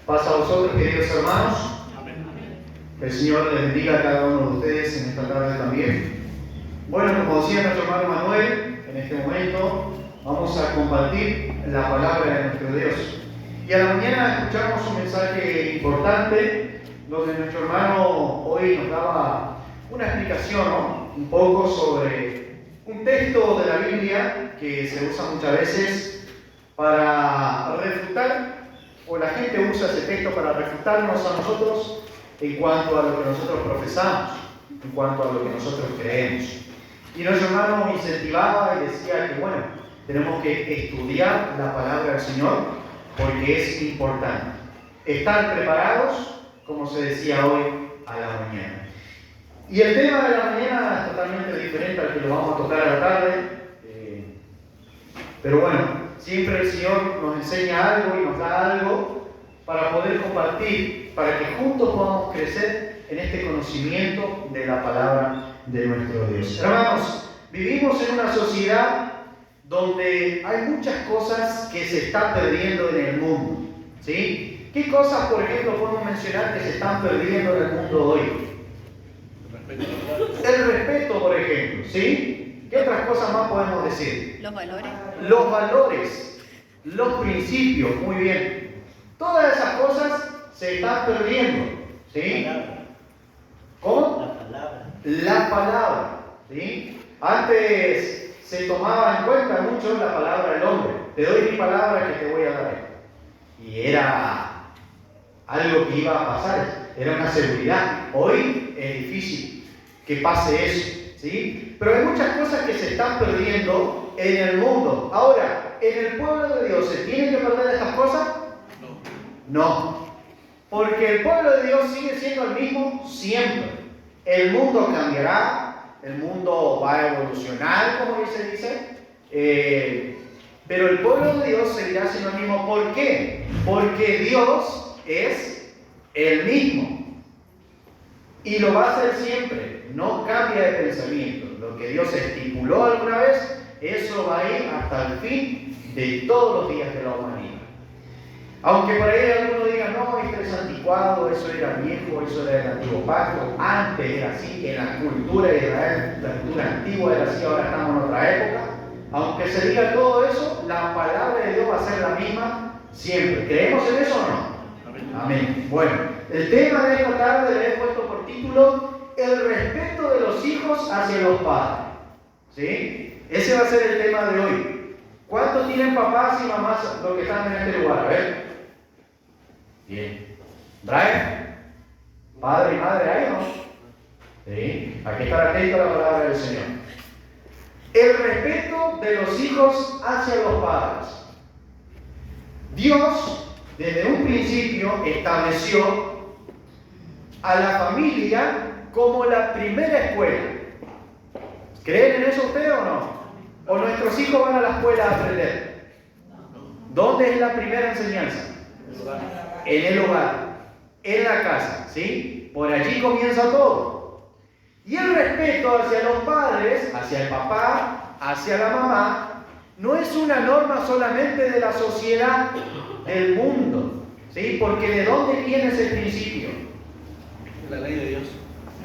Paz a vosotros, queridos hermanos. Que el Señor les bendiga a cada uno de ustedes en esta tarde también. Bueno, como decía nuestro hermano Manuel, en este momento vamos a compartir la palabra de nuestro Dios. Y a la mañana escuchamos un mensaje importante donde nuestro hermano hoy nos daba una explicación, ¿no? Un poco sobre un texto de la Biblia que se usa muchas veces para refutar, o la gente usa ese texto para refutarnos a nosotros en cuanto a lo que nosotros profesamos, en cuanto a lo que nosotros creemos. Y nuestro hermano incentivaba y decía que, bueno, tenemos que estudiar la palabra del Señor porque es importante. Estar preparados, como se decía hoy a la mañana. Y el tema de la mañana es totalmente diferente al que lo vamos a tocar a la tarde. Pero bueno, siempre el Señor nos enseña algo y nos da algo para poder compartir, para que juntos podamos crecer en este conocimiento de la palabra de nuestro Dios. Hermanos, vivimos en una sociedad donde hay muchas cosas que se están perdiendo en el mundo, ¿sí? ¿Qué cosas, por ejemplo, podemos mencionar que se están perdiendo en el mundo hoy? El respeto, por ejemplo, ¿sí? ¿Qué otras cosas más podemos decir? Los valores. Los valores, los principios, muy bien. Todas esas cosas se están perdiendo, ¿sí? ¿Cómo? La palabra, ¿sí? Antes se tomaba en cuenta mucho la palabra del hombre. Te doy mi palabra que te voy a dar. Y era algo que iba a pasar, era una seguridad. Hoy es difícil que pase eso, ¿sí? Pero hay muchas cosas que se están perdiendo en el mundo. Ahora, ¿en el pueblo de Dios se tienen que perder estas cosas? No. Porque el pueblo de Dios sigue siendo el mismo siempre. El mundo cambiará, el mundo va a evolucionar, como se dice, pero el pueblo de Dios seguirá siendo el mismo. ¿Por qué? Porque Dios es el mismo. Y lo va a hacer siempre. No cambia de pensamiento. Lo que Dios estipuló alguna vez, eso va a ir hasta el fin de todos los días de la humanidad. Aunque por ahí alguno diga, no, esto es anticuado, eso era viejo, eso era el antiguo pacto, antes era así, en la cultura de Israel, la cultura antigua era así, ahora estamos en otra época. Aunque se diga todo eso, la palabra de Dios va a ser la misma siempre. ¿Creemos en eso o no? Amén. Bueno, el tema de esta tarde le he puesto por título, el respeto de los hijos hacia los padres. ¿Sí? Ese va a ser el tema de hoy. ¿Cuántos tienen papás y mamás los que están en este lugar? A ver. Bien. Brian, padre y madre, ¿hay o no? Sí. Hay que estar atento a la palabra del Señor. El respeto de los hijos hacia los padres. Dios, desde un principio, estableció a la familia como la primera escuela. ¿Creen en eso ustedes o no? ¿O nuestros hijos van a la escuela a aprender? ¿Dónde es la primera enseñanza? En el hogar, en la casa, ¿sí? Por allí comienza todo. Y el respeto hacia los padres, hacia el papá, hacia la mamá, no es una norma solamente de la sociedad, del mundo, ¿sí? Porque ¿de dónde viene ese principio? De la ley de Dios.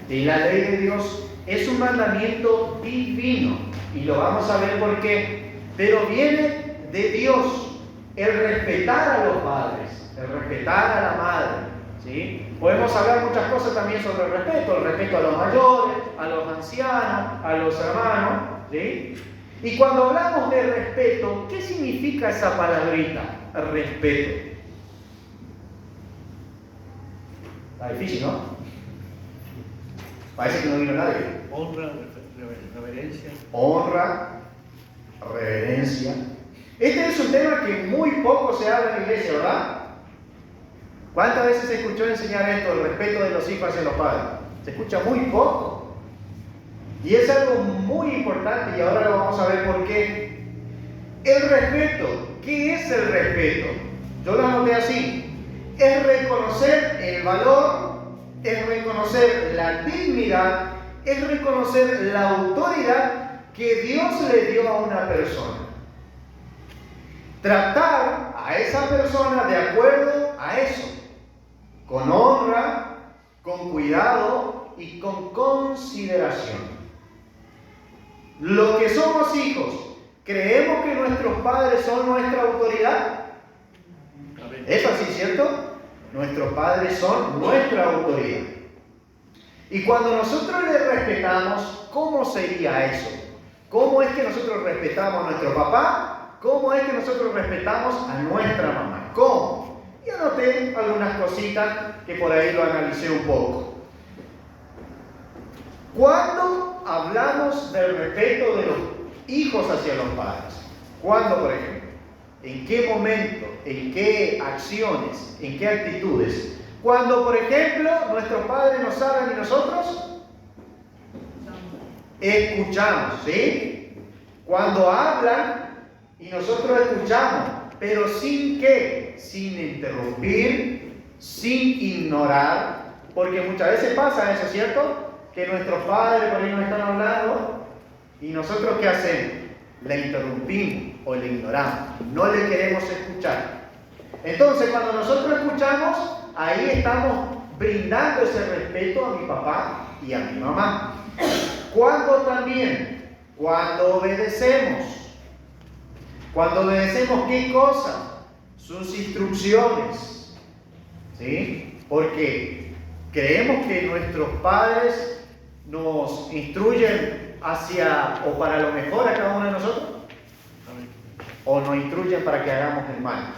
De la ley de Dios. Es un mandamiento divino. Y lo vamos a ver por qué. Pero viene de Dios. El respetar a los padres, el respetar a la madre, ¿sí? Podemos hablar muchas cosas también sobre el respeto a los mayores, a los ancianos, a los hermanos, ¿sí? Y cuando hablamos de respeto, ¿qué significa esa palabrita? Respeto. Está difícil, ¿no? Parece que no vino nadie. Honra, reverencia. Honra, reverencia. Este es un tema que muy poco se habla en la iglesia, ¿verdad? ¿Cuántas veces se escuchó enseñar esto, el respeto de los hijos hacia los padres? Se escucha muy poco. Y es algo muy importante y ahora lo vamos a ver por qué. El respeto. ¿Qué es el respeto? Yo lo anoté así. Es reconocer el valor, es reconocer la dignidad, es reconocer la autoridad que Dios le dio a una persona. Tratar a esa persona de acuerdo a eso. con honra, con cuidado y con consideración. Los que somos hijos, ¿creemos que nuestros padres son nuestra autoridad? ¿Es así, cierto? Nuestros padres son nuestra autoridad. Y cuando nosotros les respetamos, ¿cómo sería eso? ¿Cómo es que nosotros respetamos a nuestro papá? ¿Cómo es que nosotros respetamos a nuestra mamá? ¿Cómo? Y anoté algunas cositas que por ahí lo analicé un poco. ¿Cuándo hablamos del respeto de los hijos hacia los padres? ¿Cuándo, por ejemplo? ¿En qué momento? ¿En qué acciones? ¿En qué actitudes? Cuando, por ejemplo, nuestros padres nos hablan y nosotros escuchamos, ¿sí? Cuando hablan y nosotros escuchamos, pero ¿sin qué? Sin interrumpir, sin ignorar, porque muchas veces pasa eso, ¿cierto? Que nuestros padres por ahí nos están hablando y nosotros ¿qué hacemos? Le interrumpimos o le ignoramos, no le queremos escuchar. Entonces, cuando nosotros escuchamos, ahí estamos brindando ese respeto a mi papá y a mi mamá. ¿Cuándo también? Cuando obedecemos. Cuando obedecemos, ¿qué cosa? Sus instrucciones. ¿Sí? Porque creemos que nuestros padres nos instruyen hacia o para lo mejor a cada uno de nosotros, o nos instruyen para que hagamos el mal.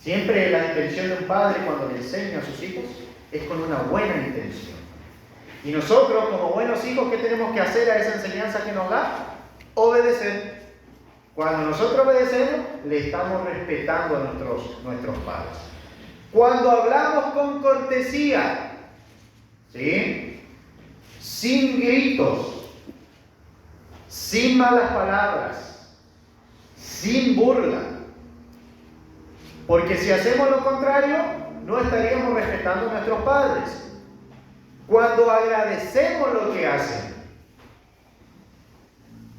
Siempre la intención de un padre cuando le enseña a sus hijos es con una buena intención. Y nosotros, como buenos hijos, ¿qué tenemos que hacer a esa enseñanza que nos da? Obedecer. Cuando nosotros obedecemos, le estamos respetando a nuestros padres. Cuando hablamos con cortesía, ¿sí? Sin gritos, sin malas palabras, sin burla. Porque si hacemos lo contrario, no estaríamos respetando a nuestros padres. Cuando agradecemos lo que hacen,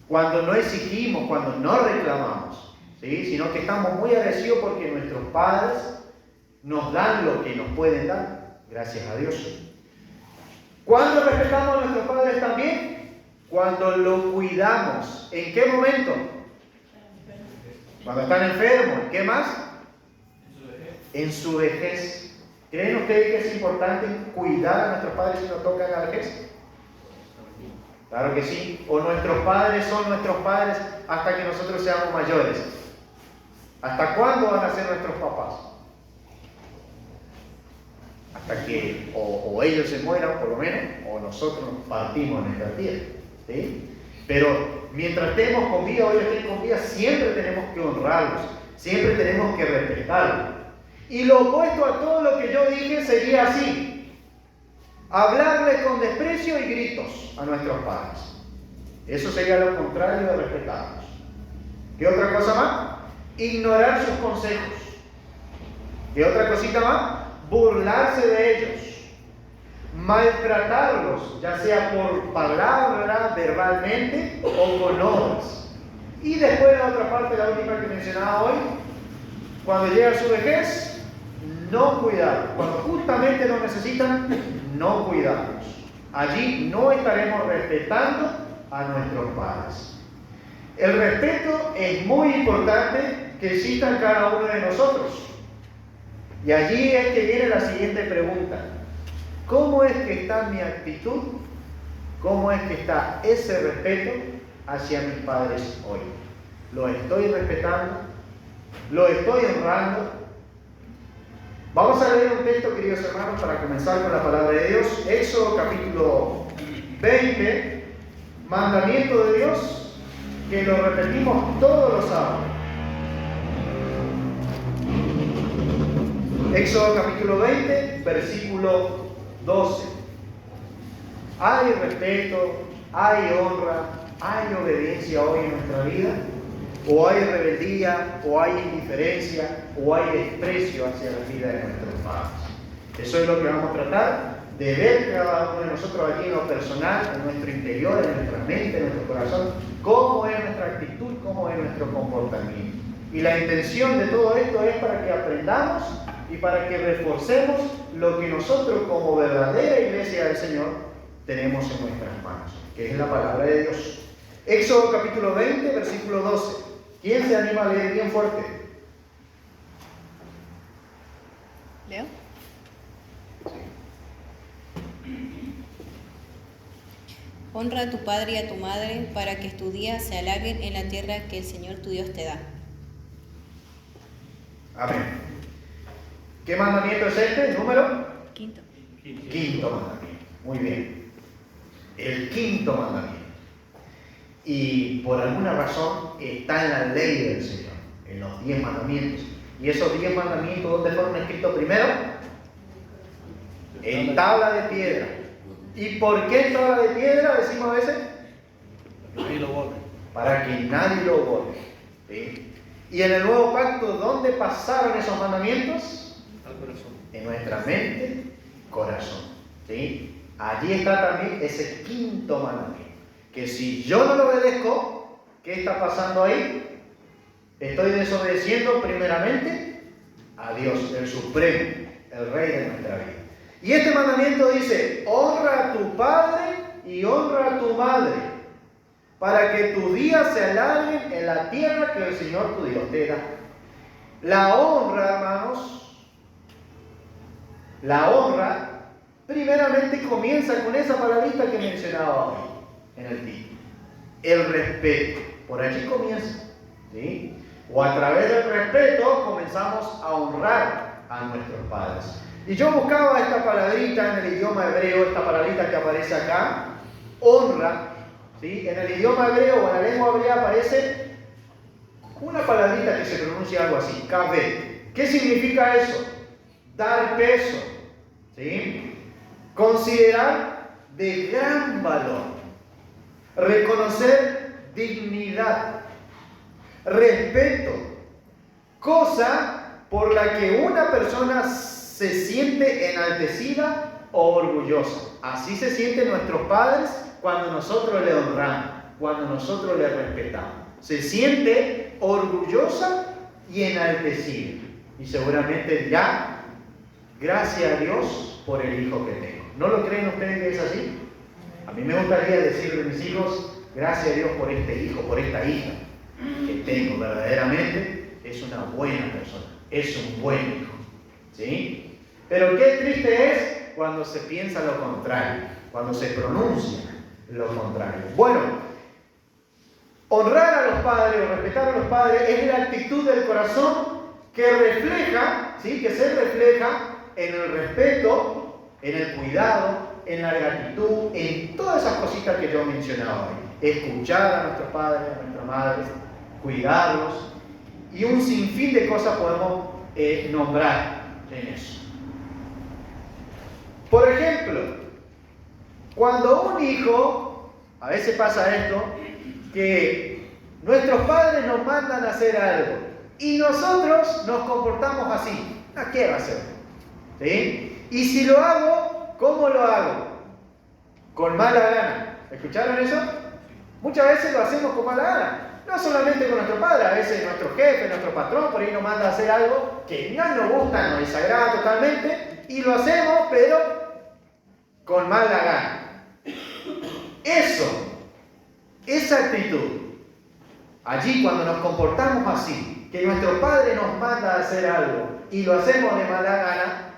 cuando no exigimos, cuando no reclamamos, ¿sí? Sino que estamos muy agradecidos porque nuestros padres nos dan lo que nos pueden dar, gracias a Dios. ¿Cuándo respetamos a nuestros padres también? Cuando los cuidamos. ¿En qué momento? Cuando están enfermos. ¿Qué más? En su vejez. ¿Creen ustedes que es importante cuidar a nuestros padres si nos toca la vejez? Claro que sí. O nuestros padres son nuestros padres hasta que nosotros seamos mayores. ¿Hasta cuándo van a ser nuestros papás? Hasta que o ellos se mueran por lo menos, o nosotros partimos en esta tierra, ¿sí? Pero mientras estemos con vida, hoy estén con vida, siempre tenemos que honrarlos, siempre tenemos que respetarlos. Y lo opuesto a todo lo que yo dije sería así: hablarles con desprecio y gritos a nuestros padres. Eso sería lo contrario de respetarlos. ¿Qué otra cosa más? Ignorar sus consejos. ¿Qué otra cosita más? Burlarse de ellos, maltratarlos, ya sea por palabra, verbalmente o con obras. Y después la otra parte, la última que mencionaba hoy, cuando llega su vejez, no cuidar. Cuando justamente lo necesitan, no cuidarlos. Allí no estaremos respetando a nuestros padres. El respeto es muy importante que exista en cada uno de nosotros. Y allí es que viene la siguiente pregunta: ¿cómo es que está mi actitud? ¿Cómo es que está ese respeto hacia mis padres hoy? ¿Lo estoy respetando? ¿Lo estoy honrando? Vamos a leer un texto, queridos hermanos, para comenzar con la palabra de Dios. Éxodo capítulo 20, mandamiento de Dios, que lo repetimos todos los sábados. Éxodo capítulo 20, versículo 12. ¿Hay respeto, hay honra, hay obediencia hoy en nuestra vida? ¿O hay rebeldía, o hay indiferencia, o hay desprecio hacia la vida de nuestros padres? Eso es lo que vamos a tratar de ver cada uno de nosotros aquí en lo personal, en nuestro interior, en nuestra mente, en nuestro corazón, cómo es nuestra actitud, cómo es nuestro comportamiento. Y la intención de todo esto es para que aprendamos y para que reforcemos lo que nosotros como verdadera iglesia del Señor tenemos en nuestras manos, que es la palabra de Dios. Éxodo capítulo 20, versículo 12. ¿Quién se anima a leer bien fuerte? ¿Leo? Honra a tu padre y a tu madre para que tus días se alarguen en la tierra que el Señor tu Dios te da. Amén. ¿Qué mandamiento es este? ¿Número? Quinto. Quinto mandamiento. Muy bien. El quinto mandamiento. Y por alguna razón está en la ley del Señor, en los 10 mandamientos. ¿Y esos 10 mandamientos dónde fueron escritos primero? En tabla de piedra. ¿Y por qué en tabla de piedra decimos a veces? Nadie lo borre. Para que nadie lo borre. ¿Sí? Y en el nuevo pacto, ¿dónde pasaron esos mandamientos? Al corazón. En nuestra mente, corazón. ¿Sí? Allí está también ese quinto mandamiento. Que si yo no lo obedezco, ¿qué está pasando ahí? Estoy desobedeciendo primeramente a Dios, el Supremo, el Rey de nuestra vida. Y este mandamiento dice, honra a tu padre y honra a tu madre, para que tus días se alarguen en la tierra que el Señor tu Dios te da. La honra, hermanos, la honra, primeramente comienza con esa palabrita que mencionaba hoy, en el título. El respeto, por allí comienza, ¿sí? O a través del respeto comenzamos a honrar a nuestros padres. Y yo buscaba esta palabrita en el idioma hebreo, esta palabrita que aparece acá, honra, ¿sí? En el idioma hebreo o en la lengua hebrea aparece una palabrita que se pronuncia algo así, kaved. ¿Qué significa eso? Dar peso, ¿sí? Considerar de gran valor, reconocer dignidad, respeto, cosa por la que una persona se siente enaltecida o orgullosa. Así se sienten nuestros padres cuando nosotros le honramos, cuando nosotros le respetamos. Se siente orgullosa y enaltecida. Y seguramente ya, gracias a Dios por el hijo que tengo. ¿No lo creen ustedes que es así? A mí me gustaría decirle a mis hijos, gracias a Dios por este hijo, por esta hija que tengo. Verdaderamente es una buena persona, es un buen hijo. ¿Sí? Pero qué triste es cuando se piensa lo contrario, cuando se pronuncia lo contrario. Bueno, honrar a los padres o respetar a los padres es la actitud del corazón que refleja, ¿sí? Que se refleja en el respeto, en el cuidado, en la gratitud, en todas esas cositas que yo mencionaba hoy. Escuchar a nuestros padres, a nuestras madres, cuidarlos, y un sinfín de cosas podemos nombrar en eso. Por ejemplo, cuando un hijo, a veces pasa esto, que nuestros padres nos mandan a hacer algo y nosotros nos comportamos así. No quiero hacerlo. ¿Sí? Y si lo hago, ¿cómo lo hago? Con mala gana. ¿Escucharon eso? Muchas veces lo hacemos con mala gana. No solamente con nuestro padre, a veces nuestro jefe, nuestro patrón, por ahí nos manda a hacer algo que no nos gusta, nos desagrada totalmente, y lo hacemos, pero con mala gana. Esa actitud, allí cuando nos comportamos así, que nuestro padre nos manda a hacer algo y lo hacemos de mala gana,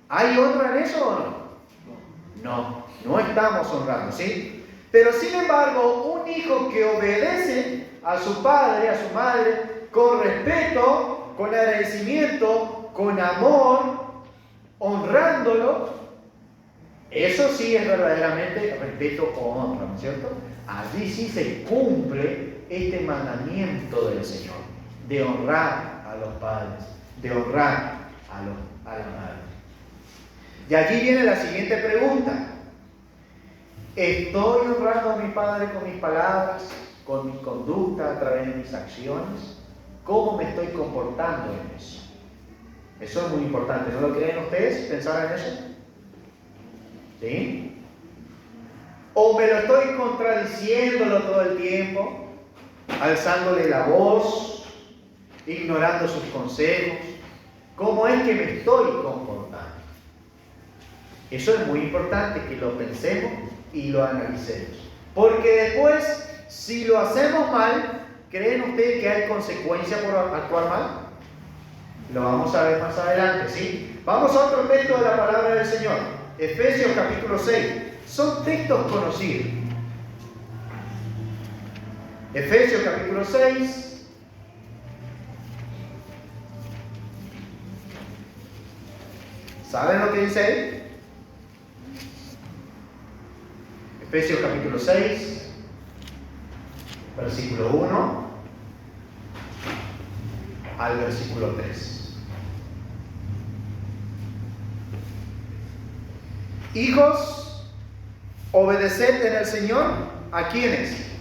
¿hay honra en eso o no? No estamos honrando, ¿sí? Pero sin embargo, un hijo que obedece a su padre, a su madre, con respeto, con agradecimiento, con amor, honrándolo, eso sí es verdaderamente respeto o honra, ¿no es cierto? Allí sí se cumple este mandamiento del Señor, de honrar a los padres, de honrar a la madre. Y allí viene la siguiente pregunta. ¿Estoy honrando a mi padre con mis palabras, con mi conducta, a través de mis acciones? ¿Cómo me estoy comportando en eso? Eso es muy importante. ¿No lo creen ustedes? ¿Pensar en eso? ¿Sí? ¿O me lo estoy contradiciéndolo todo el tiempo? Alzándole la voz, ignorando sus consejos, ¿Cómo es que me estoy comportando? Eso es muy importante que lo pensemos y lo analicemos. Porque después, si lo hacemos mal, ¿creen ustedes que hay consecuencias por actuar mal? Lo vamos a ver más adelante, ¿sí? Vamos a otro texto de la palabra del Señor. Efesios capítulo 6. Son textos conocidos. Efesios capítulo 6. ¿Saben lo que dice ahí? Efesios capítulo 6, versículo 1 al versículo 3. Hijos, obedeced en el Señor, ¿a quiénes?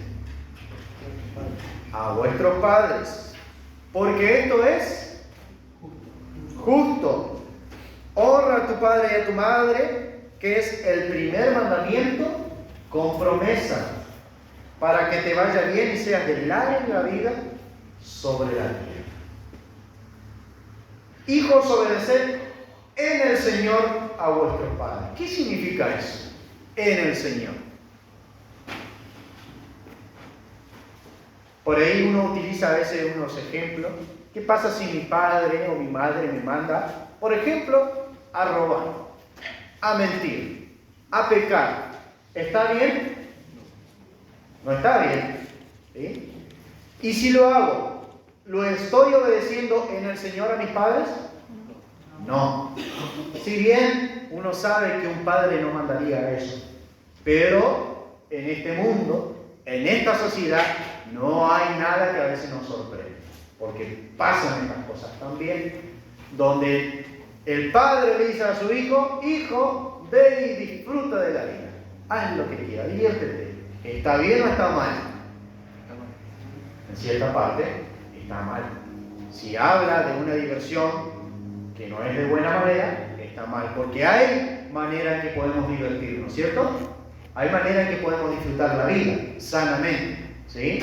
A vuestros padres, porque esto es justo. Honra a tu padre y a tu madre, que es el primer mandamiento con promesa, para que te vaya bien y seas de larga vida sobre la tierra. Hijos, obedeced en el Señor a vuestros padres. ¿Qué significa eso? En el Señor. Por ahí uno utiliza a veces unos ejemplos. ¿Qué pasa si mi padre o mi madre me manda, por ejemplo, a robar, a mentir, a pecar? ¿Está bien? No está bien. ¿Sí? ¿Y si lo hago, lo estoy obedeciendo en el Señor a mis padres? No. Si bien uno sabe que un padre no mandaría eso, pero en este mundo, en esta sociedad, no hay nada que a veces nos sorprende, porque pasan estas cosas también, donde el padre le dice a su hijo: hijo, ve y disfruta de la vida, haz lo que quieras, diviértete. ¿Está bien o está mal? En cierta parte está mal. Si habla de una diversión que no es de buena manera, está mal, porque hay maneras en que podemos divertirnos, ¿cierto? Hay maneras en que podemos disfrutar la vida sanamente, ¿sí?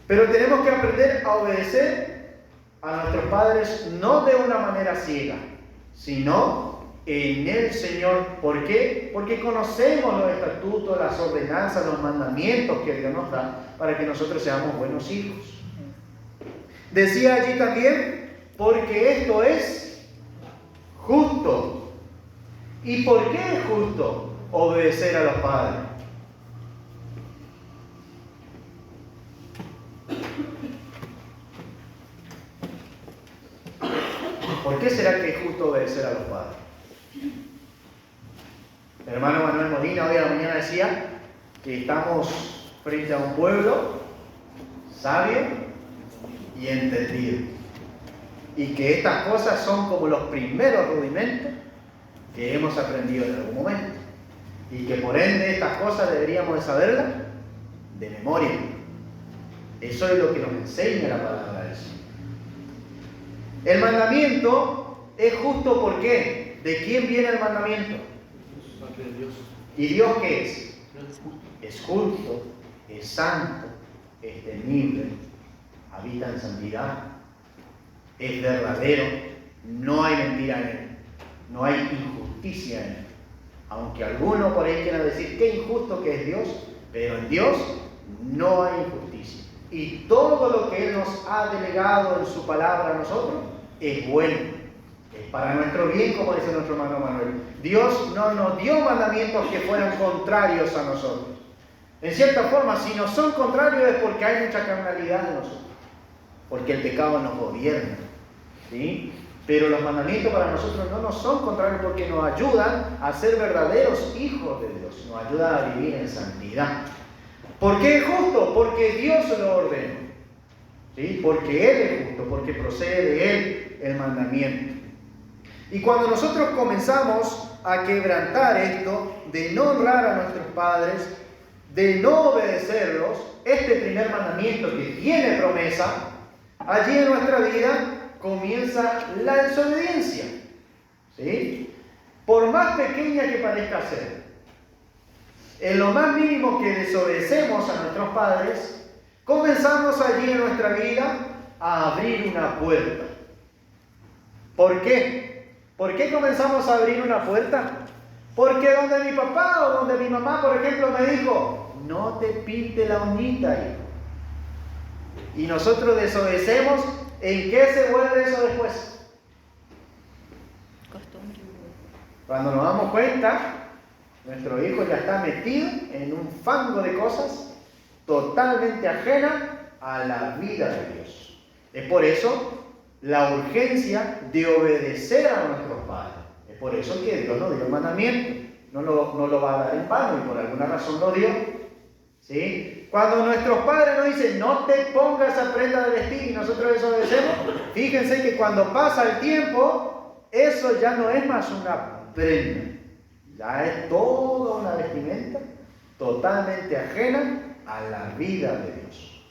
Pero tenemos que aprender a obedecer a nuestros padres no de una manera ciega, sino en el Señor. ¿Por qué? Porque conocemos los estatutos, las ordenanzas, los mandamientos que Dios nos da para que nosotros seamos buenos hijos. Decía allí también, porque esto es justo. ¿Y por qué es justo obedecer a los padres? ¿Por qué será que es justo obedecer a los padres? El hermano Manuel Molina hoy a la mañana decía que estamos frente a un pueblo sabio y entendido, y que estas cosas son como los primeros rudimentos que hemos aprendido en algún momento, y que por ende estas cosas deberíamos de saberlas de memoria. Eso es lo que nos enseña la palabra de Dios. El mandamiento es justo. ¿Por qué? ¿De quién viene el mandamiento? ¿Y Dios qué es? Es justo, es santo, es temible, habita en santidad, es verdadero, no hay mentira en él, no hay injusticia en él. Aunque algunos por ahí quieran decir qué injusto que es Dios, pero en Dios no hay injusticia. Y todo lo que Él nos ha delegado en su palabra a nosotros es bueno, es para nuestro bien, como dice nuestro hermano Manuel. Dios no nos dio mandamientos que fueran contrarios a nosotros. En cierta forma, si no son contrarios es porque hay mucha carnalidad en nosotros, porque el pecado nos gobierna, ¿sí? Pero los mandamientos para nosotros no nos son contrarios, porque nos ayudan a ser verdaderos hijos de Dios, nos ayudan a vivir en santidad. ¿Por qué es justo? Porque Dios lo ordenó, ¿sí? Porque Él es justo, porque procede de Él el mandamiento. Y cuando nosotros comenzamos a quebrantar esto de no honrar a nuestros padres, de no obedecerlos, este primer mandamiento que tiene promesa, allí en nuestra vida comienza la desobediencia, ¿sí? Por más pequeña que parezca ser, en lo más mínimo que desobedecemos a nuestros padres, comenzamos allí en nuestra vida a abrir una puerta. ¿Por qué? ¿Por qué comenzamos a abrir una puerta? Porque donde mi papá o donde mi mamá, por ejemplo, me dijo, no te pinte la uñita, hijo. Y nosotros desobedecemos, ¿en qué se vuelve eso después? Costumbre. Cuando nos damos cuenta, nuestro hijo ya está metido en un fango de cosas totalmente ajenas a la vida de Dios. Es por eso la urgencia de obedecer a nuestros padres. Es por eso que Dios nos dio el mandamiento. No lo va a dar en vano y por alguna razón lo dio. ¿Sí? Cuando nuestros padres nos dicen, no te pongas esa prenda de vestir y nosotros desobedecemos, fíjense que cuando pasa el tiempo, eso ya no es más una prenda. Ya es toda una vestimenta totalmente ajena a la vida de Dios.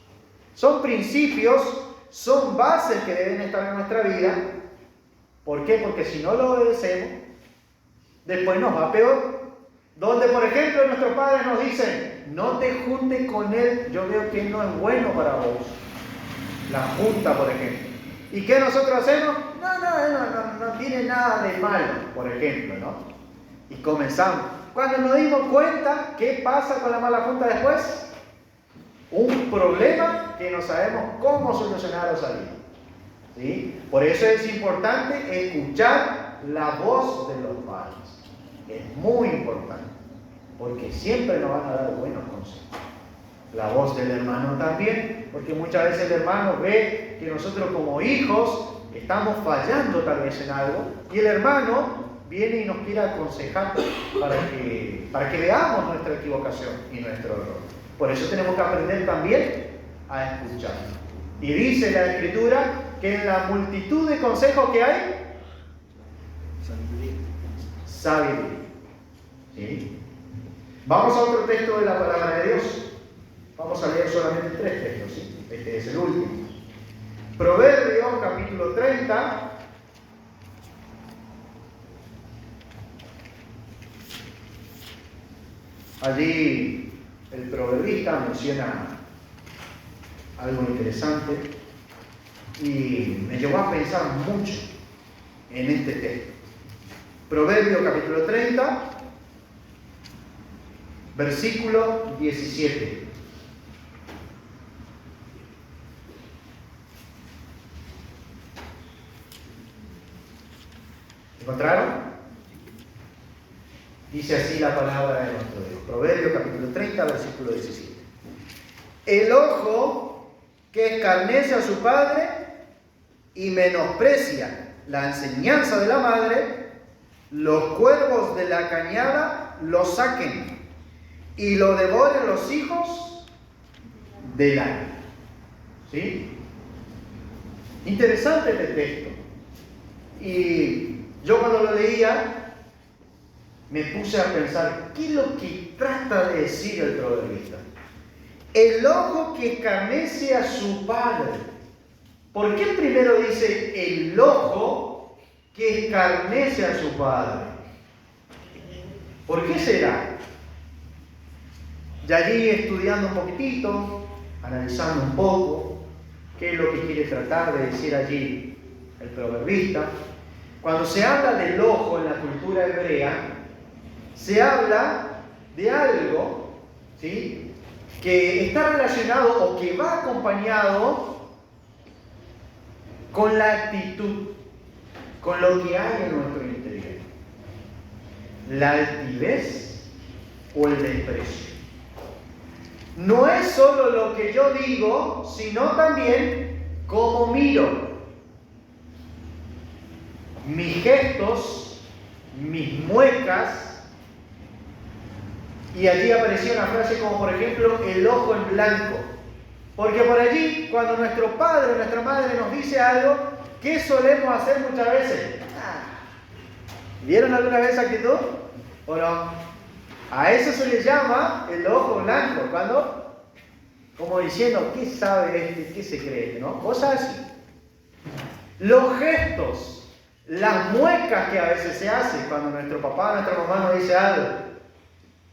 Son principios, son bases que deben estar en nuestra vida. ¿Por qué? Porque si no lo obedecemos, después nos va peor. Donde, por ejemplo, nuestros padres nos dicen, no te juntes con él, yo veo que no es bueno para vos. La junta, por ejemplo. ¿Y qué nosotros hacemos? No tiene nada de malo, por ejemplo, ¿no? Y comenzamos. Cuando nos dimos cuenta, ¿qué pasa con la mala junta después? Un problema que no sabemos cómo solucionar o salir. ¿Sí? Por eso es importante escuchar la voz de los padres. Es muy importante, porque siempre nos van a dar buenos consejos. La voz del hermano también, porque muchas veces el hermano ve que nosotros como hijos estamos fallando tal vez en algo, y el hermano viene y nos quiere aconsejar para que veamos nuestra equivocación y nuestro error. Por eso tenemos que aprender también a escuchar. Y dice la Escritura que en la multitud de consejos que hay, sabiduría. ¿Sí? Vamos a otro texto de la palabra de Dios. Vamos a leer solamente 3 textos, ¿sí? Este es el último. Proverbios, capítulo 30. Allí el proverbista menciona algo interesante y me llevó a pensar mucho en este texto. Proverbios capítulo 30, versículo 17. ¿Encontraron? Dice así la palabra de nuestro Dios. Proverbios capítulo 30, versículo 17. El ojo que escarnece a su padre y menosprecia la enseñanza de la madre, los cuervos de la cañada lo saquen y lo devoren los hijos del aire. ¿Sí? Interesante este texto. Y yo cuando lo leía me puse a pensar, ¿qué es lo que trata de decir el proverbista? El ojo que escarnece a su padre. ¿Por qué primero dice el ojo que escarnece a su padre? ¿Por qué será? Y allí estudiando un poquitito, analizando un poco, qué es lo que quiere tratar de decir allí el proverbista. Cuando se habla del ojo en la cultura hebrea, se habla de algo, ¿sí?, que está relacionado o que va acompañado con la actitud, con lo que hay en nuestro interior. La altivez o el desprecio. No es solo lo que yo digo, sino también cómo miro. Mis gestos, mis muecas. Y allí apareció una frase como por ejemplo el ojo en blanco. Porque por allí, cuando nuestro padre o nuestra madre nos dice algo, ¿qué solemos hacer muchas veces? ¿Vieron alguna vez esa actitud? ¿O no? A eso se le llama el ojo blanco. Cuando, como diciendo, ¿qué sabe este? ¿Qué se cree? ¿No? Cosas así. Los gestos, las muecas que a veces se hacen cuando nuestro papá o nuestra mamá nos dice algo.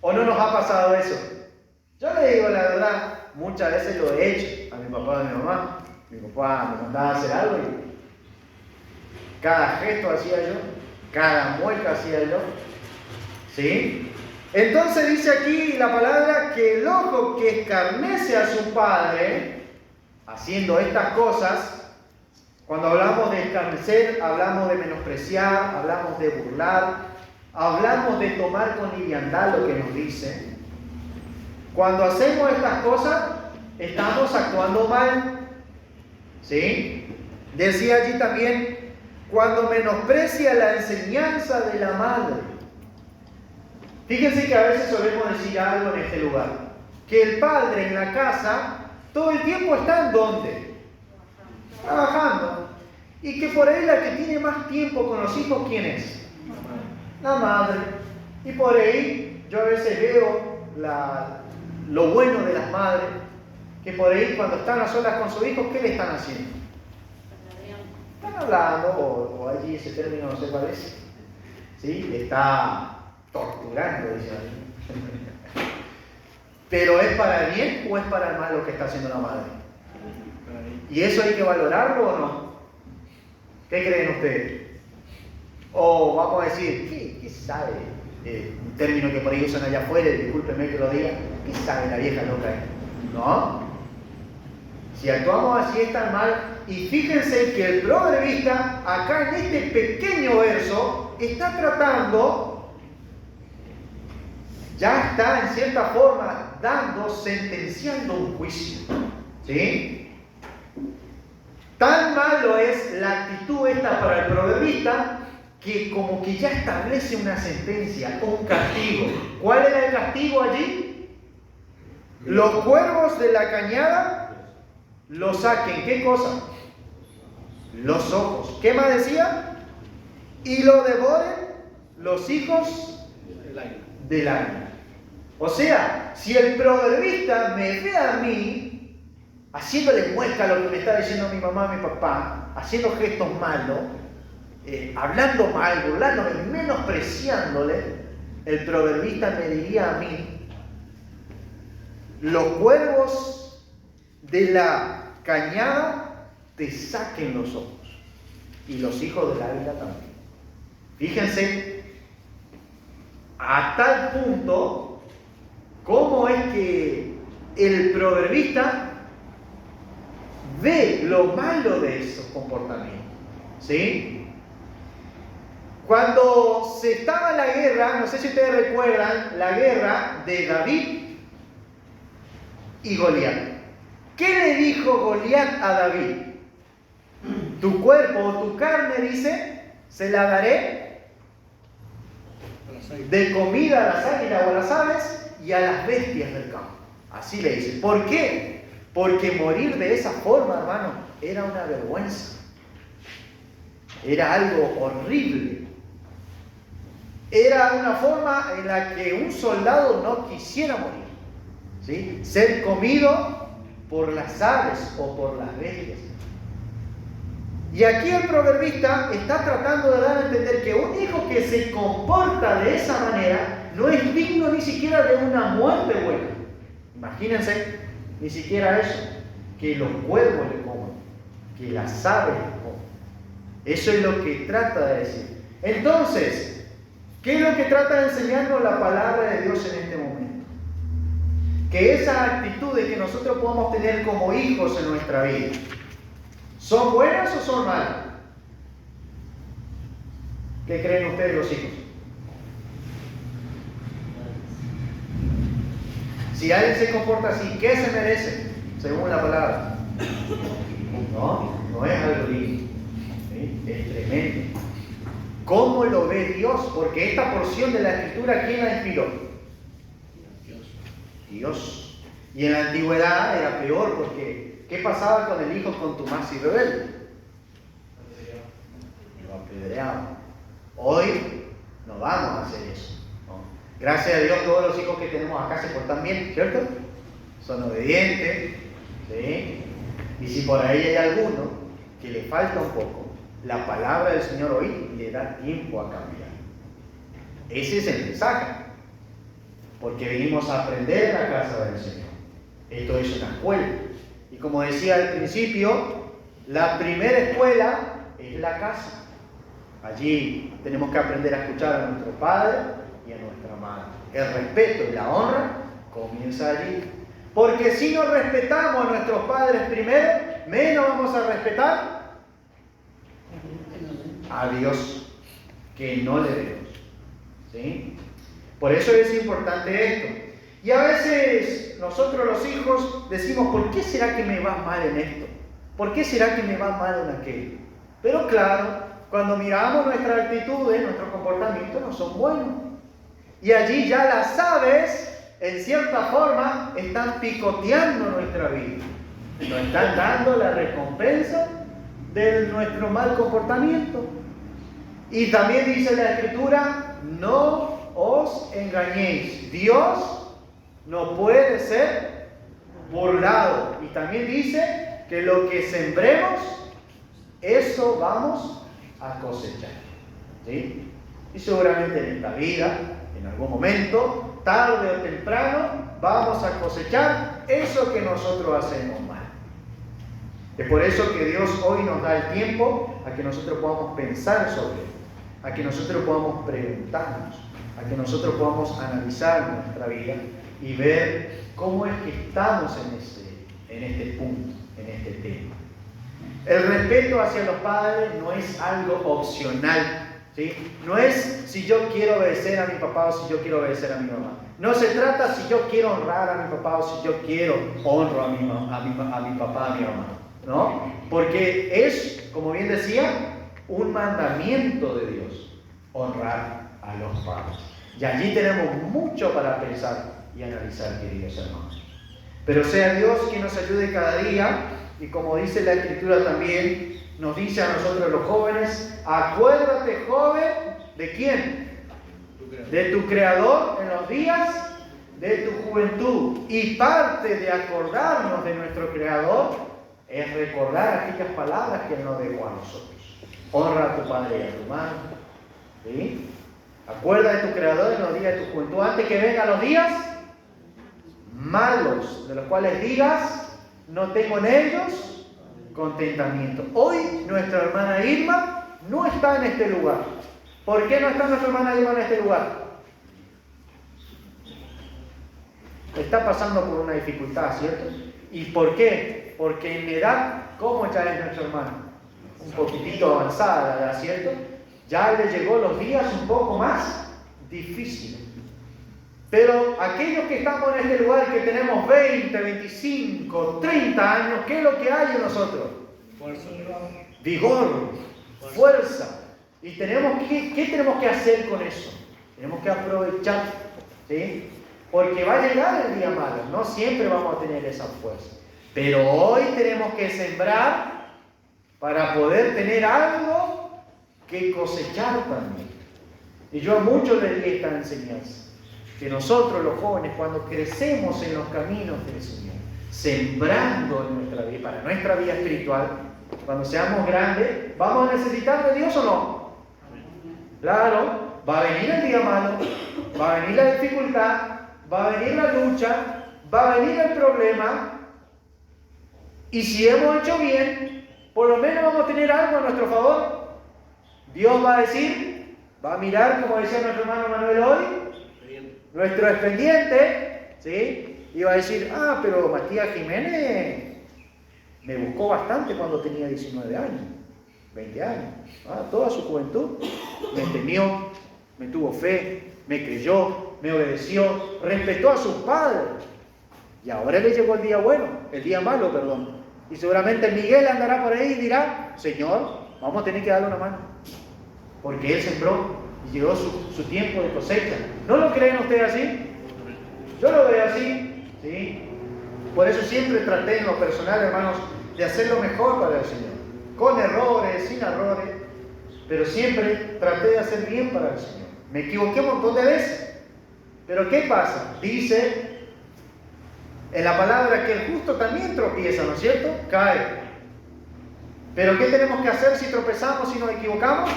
¿O no nos ha pasado eso? Yo le digo la verdad, muchas veces lo he hecho a mi papá y a mi mamá. Mi papá me mandaba a hacer algo y cada gesto hacía yo, cada mueca hacía yo. ¿Sí? Entonces dice aquí la palabra que el ojo que escarnece a su padre, haciendo estas cosas, cuando hablamos de escarnecer, hablamos de menospreciar, hablamos de burlar, hablamos de tomar con liviandad lo que nos dice. Cuando hacemos estas cosas, estamos actuando mal. ¿Sí? Decía allí también, cuando menosprecia la enseñanza de la madre. Fíjense que a veces solemos decir algo en este lugar, que el padre en la casa todo el tiempo está ¿en dónde? Trabajando. Y que por ahí la que tiene más tiempo con los hijos, ¿quién es? La madre. Y por ahí yo a veces veo lo bueno de las madres, que por ahí cuando están a solas con sus hijos, ¿qué le están haciendo? Están hablando, o allí ese término no sé cuál es. ¿Sí? Le está torturando, dice ahí. ¿Pero es para el bien o es para el mal lo que está haciendo la madre? ¿Y eso hay que valorarlo o no? ¿Qué creen ustedes? O vamos a decir, ¿qué sabe? Un término que por ahí usan allá afuera, discúlpenme que lo diga, ¿qué sabe la vieja loca? ¿No? Si actuamos así está mal. Y fíjense que el proverbista, acá en este pequeño verso, está tratando, ya está en cierta forma sentenciando un juicio. ¿Sí? Tan malo es la actitud esta para el proverbista que como que ya establece una sentencia, un castigo. ¿Cuál era el castigo allí? Los cuervos de la cañada lo saquen. ¿Qué cosa? Los ojos. ¿Qué más decía? Y lo devoren los hijos del águila. O sea, si el proverbista me ve a mí haciéndole muestra a lo que me está diciendo mi mamá, mi papá, haciendo gestos malos, hablando mal, burlándome, menospreciándole, el proverbista me diría a mí, los cuervos de la cañada te saquen los ojos, y los hijos del águila también. Fíjense, a tal punto, cómo es que el proverbista ve lo malo de esos comportamientos. ¿Sí? Cuando se estaba en la guerra, no sé si ustedes recuerdan, la guerra de David y Goliat. ¿Qué le dijo Goliat a David? Tu cuerpo o tu carne, dice, se la daré de comida a las águilas o a las aves y a las bestias del campo. Así le dice. ¿Por qué? Porque morir de esa forma, hermano, era una vergüenza. Era algo horrible. Era una forma en la que un soldado no quisiera morir. ¿Sí? Ser comido por las aves o por las bestias. Y aquí el proverbista está tratando de dar a entender que un hijo que se comporta de esa manera no es digno ni siquiera de una muerte buena. Imagínense, ni siquiera eso, que los cuervos le coman, que las aves le coman. Eso es lo que trata de decir. Entonces, ¿qué es lo que trata de enseñarnos la palabra de Dios en este momento? Que esas actitudes que nosotros podamos tener como hijos en nuestra vida, ¿son buenas o son malas? ¿Qué creen ustedes los hijos? Si alguien se comporta así, ¿qué se merece? Según la palabra. No es algo lindo. ¿Sí? Es tremendo. ¿Cómo lo ve Dios? Porque esta porción de la Escritura, ¿quién la inspiró? Dios. Y en la antigüedad era peor porque ¿qué pasaba con el hijo contumaz y rebelde? Lo apedreaban. Hoy no vamos a hacer eso. ¿No? Gracias a Dios todos los hijos que tenemos acá se portan bien, ¿cierto? Son obedientes. ¿Sí? Y si por ahí hay alguno que le falta un poco, la palabra del Señor hoy le da tiempo a cambiar. Ese es el mensaje. Porque venimos a aprender en la casa del Señor. Esto es una escuela. Y como decía al principio, la primera escuela es la casa. Allí tenemos que aprender a escuchar a nuestro padre y a nuestra madre. El respeto y la honra comienza allí. Porque si no respetamos a nuestros padres primero, menos vamos a respetar a Dios, que no le vemos. ¿Sí? Por eso es importante esto. Y a veces nosotros los hijos decimos, ¿por qué será que me va mal en esto? ¿Por qué será que me va mal en aquello? Pero claro, cuando miramos nuestras actitudes, nuestros comportamientos no son buenos. Y allí ya las aves, en cierta forma, están picoteando nuestra vida. Nos están dando la recompensa de nuestro mal comportamiento. Y también dice la Escritura, no os engañéis. Dios no puede ser burlado. Y también dice que lo que sembremos, eso vamos a cosechar. ¿Sí? Y seguramente en esta vida, en algún momento, tarde o temprano, vamos a cosechar eso que nosotros hacemos mal. Es por eso que Dios hoy nos da el tiempo a que nosotros podamos pensar sobre él, a que nosotros podamos preguntarnos, a que nosotros podamos analizar nuestra vida y ver cómo es que estamos en este punto, en este tema. El respeto hacia los padres no es algo opcional, ¿sí? No es si yo quiero obedecer a mi papá o si yo quiero obedecer a mi mamá. No se trata si yo quiero honrar a mi papá o si yo quiero honro a mi papá, a mi mamá, ¿no? Porque es, como bien decía, un mandamiento de Dios, honrar a los padres. Y allí tenemos mucho para pensar y analizar, queridos hermanos. Pero sea Dios quien nos ayude cada día, y como dice la Escritura también, nos dice a nosotros los jóvenes, acuérdate, joven, ¿de quién? De tu Creador en los días de tu juventud. Y parte de acordarnos de nuestro Creador es recordar aquellas palabras que Él nos dejó a nosotros. Honra a tu padre y a tu madre. ¿Sí? Acuerda de tu Creador en los días de tu juventud, antes que vengan los días malos, de los cuales digas, no tengo en ellos contentamiento. Hoy nuestra hermana Irma no está en este lugar. ¿Por qué no está nuestra hermana Irma en este lugar? Está pasando por una dificultad, ¿cierto? ¿Y por qué? Porque en edad, ¿cómo ya es nuestra hermana? Un poquitito avanzada, ¿verdad? ¿Cierto? Ya le llegó los días un poco más difíciles. Pero aquellos que estamos en este lugar, que tenemos 20, 25, 30 años, ¿qué es lo que hay en nosotros? Fuerza. Vigor, fuerza. ¿Y qué tenemos que hacer con eso? Tenemos que aprovechar, ¿sí? Porque va a llegar el día malo, no siempre vamos a tener esa fuerza. Pero hoy tenemos que sembrar para poder tener algo que cosechar también. Y yo a muchos les di esta enseñanza. Que nosotros los jóvenes, cuando crecemos en los caminos del Señor, sembrando en nuestra vida, para nuestra vida espiritual, cuando seamos grandes, ¿vamos a necesitar de Dios o no? Claro, va a venir el día malo, va a venir la dificultad, va a venir la lucha, va a venir el problema, y si hemos hecho bien, por lo menos vamos a tener algo a nuestro favor. Dios va a decir, va a mirar, como decía nuestro hermano Manuel hoy, nuestro expediente, ¿sí? Y va a decir, pero Matías Jiménez me buscó bastante cuando tenía 19 años, 20 años, toda su juventud, me temió, me tuvo fe, me creyó, me obedeció, respetó a sus padres. Y ahora le llegó el día bueno, el día malo, perdón. Y seguramente Miguel andará por ahí y dirá, Señor, vamos a tener que darle una mano. Porque Él sembró y llegó su tiempo de cosecha. ¿No lo creen ustedes así? Yo lo veo así, ¿sí? Por eso siempre traté en lo personal, hermanos, de hacer lo mejor para el Señor. Con errores, sin errores, pero siempre traté de hacer bien para el Señor. Me equivoqué un montón de veces. Pero ¿qué pasa? Dice en la palabra que el justo también tropieza, ¿no es cierto? Cae. Pero ¿qué tenemos que hacer si tropezamos y nos equivocamos?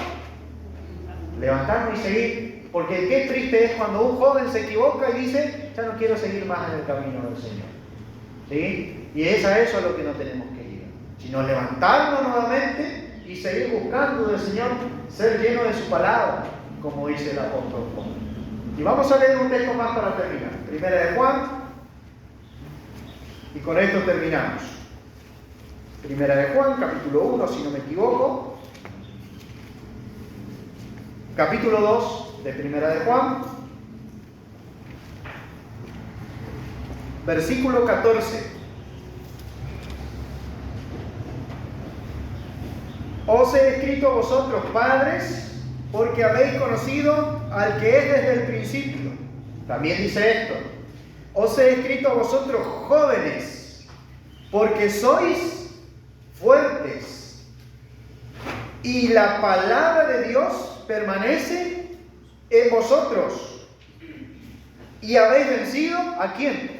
Levantarnos y seguir. Porque qué triste es cuando un joven se equivoca y dice, ya no quiero seguir más en el camino del Señor. ¿Sí? Y es a eso a lo que no tenemos que ir. Sino levantarnos nuevamente y seguir buscando del Señor, ser lleno de su palabra, como dice el apóstol Juan. Y vamos a leer un texto más para terminar. Primera de Juan, y con esto terminamos. Primera de Juan, capítulo 1, si no me equivoco. Capítulo 2 de Primera de Juan, versículo 14. Os he escrito a vosotros, padres, porque habéis conocido al que es desde el principio. También dice esto: os he escrito a vosotros, jóvenes, porque sois fuertes, y la palabra de Dios permanece en vosotros, y habéis vencido ¿a quién?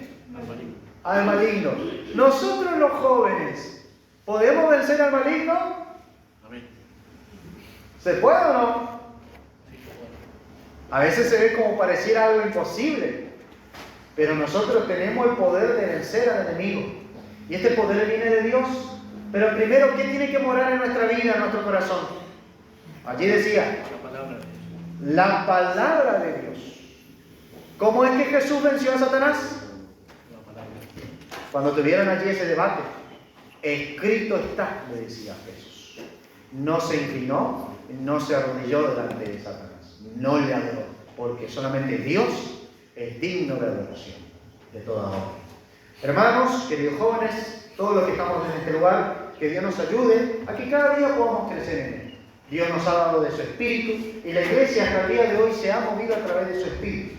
Al maligno. Nosotros los jóvenes, ¿podemos vencer al maligno? ¿Se puede o no? A veces se ve como pareciera algo imposible, pero nosotros tenemos el poder de vencer al enemigo. Y este poder viene de Dios. Pero primero, ¿qué tiene que morar en nuestra vida, en nuestro corazón? Allí decía, la palabra de Dios. ¿Cómo es que Jesús venció a Satanás? Cuando tuvieron allí ese debate, escrito está, le decía Jesús. No se inclinó, no se arrodilló delante de Satanás, no le adoró, porque solamente Dios es digno de adoración, de toda honra. Hermanos, queridos jóvenes, todos los que estamos en este lugar, que Dios nos ayude a que cada día podamos crecer en Él. Dios nos ha dado de su Espíritu y la Iglesia hasta el día de hoy se ha movido a través de su Espíritu.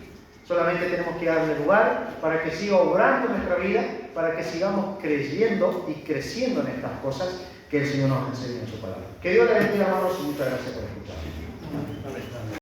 Solamente tenemos que darle lugar para que siga obrando en nuestra vida, para que sigamos creyendo y creciendo en estas cosas que el Señor nos enseña en su palabra. Que Dios les bendiga, hermanos, y muchas gracias por